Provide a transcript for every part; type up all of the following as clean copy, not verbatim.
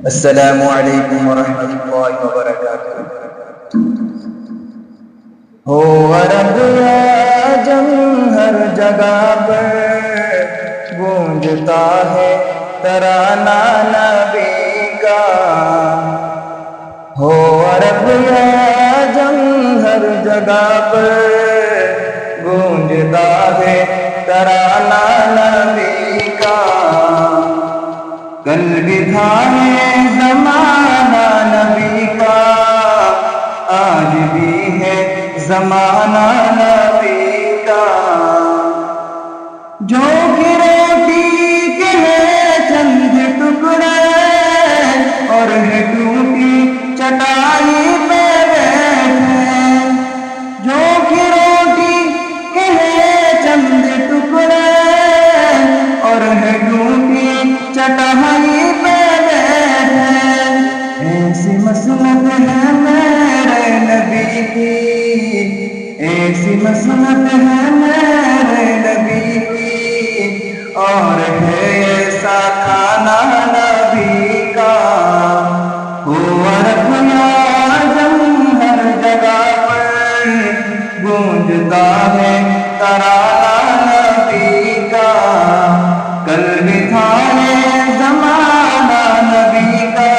السلام علیکم ورحمۃ اللہ وبرکاتہ۔ ہو عرب یا عجم ہر جگہ پر گونجتا ہے ترانہ نبی کا۔ ہو عرب یا عجم ہر جگہ پر گونجتا ہے ترانہ نبی کا۔ کل بھی تھا ہے زمانہ نبی کا، آج بھی ہے زمانہ نبی کا۔ جو کہ روٹی کے ہیں چند ٹکڑے اور ہے ٹوٹی چٹائی پہ بیٹھے۔ جو کہ روٹی کے ہیں چند ٹکڑے اور ہے ٹوٹی چٹائی پہ بیٹھے۔ ایسی مسلط ہے میرے نبی کی، ایسی مسلط ہے میرے نبی کی، اور ہے ایسا کھانا نبی کا۔ ہو عرب یا عجم ہر جگہ پر گونجتا ہے ترانہ نبی کا۔ کل بھی تھا ہے زمانہ نبی کا،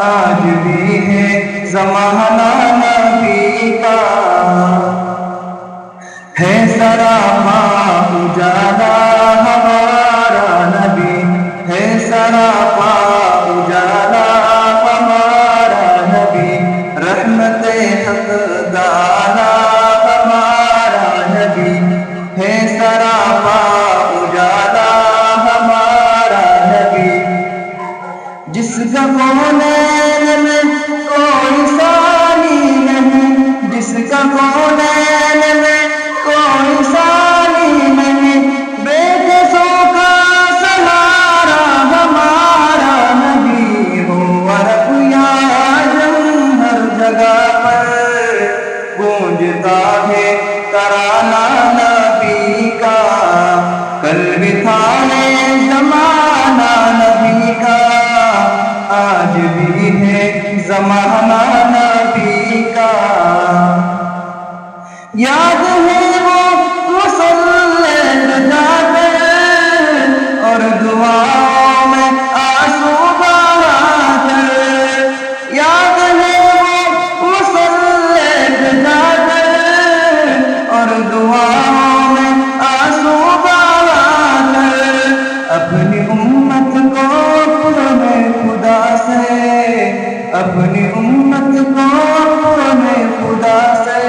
آج بھی ہے زمانہ نبی کا۔ ہے سراپا اجالا ہمارا نبی، ہے سراپا اجالا ہمارا نبی، رحمت حق دانا ہمارا نبی، ہے سراپا اجالا ہمارا نبی۔ جس کا کونین میں کوئی ثانی نہیں، جس کا کونین میں کوئی ثانی نہیں، بے کسوں کا سہارا ہمارا نبی۔ ہو عرب یا عجم ہر جگہ پر گونجتا ہے ترانہ نبی کا۔ کل بھی تھا ہے زمانہ نبی کا، آج بھی ہے زمانہ نبی کا۔ یاد ہے وہ مصلی پہ جا کر اور دعاؤں میں آنسو بہا کر۔ یاد ہے وہ مصلی پہ جا کر اور دعاؤں میں آنسو بہا کر، اپنی امت کو پرنے خدا سے، اپنی امت کو پرنے خدا سے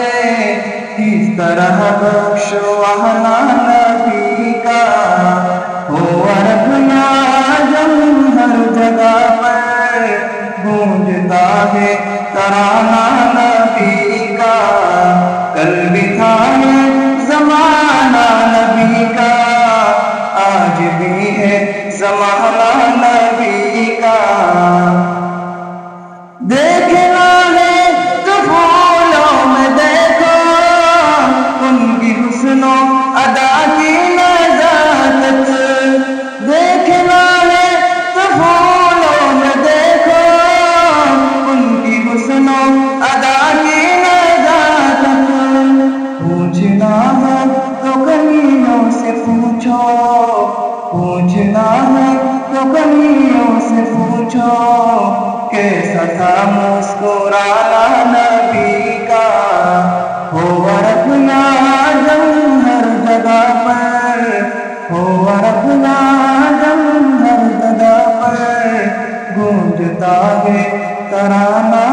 کس طرح بخشوانا نبی کا۔ ہو عرب یا عجم ہر جگہ پر گونجتا ہے ترانہ نبی کا۔ کل بھی تھا ہے زمانہ نبی کا، آج بھی ہے زمانہ نبی کا۔ دیکھنا ہے تو پھولوں میں دیکھو ان کی حسن و ادا کی نزاکت۔ دیکھنا ہے تو پھولوں میں دیکھو ان کی حسن و ادا کی نزاکت۔ پوچھنا ہے تو کلیوں سے پوچھو، پوچھنا ہے تو کلیوں سے پوچھو، کیسا تھا مسکرانا نبی کا۔ ہو عرب یا عجم ہر جگہ پر، ہو عرب یا عجم ہر جگہ پر گونجتا ہے ترانہ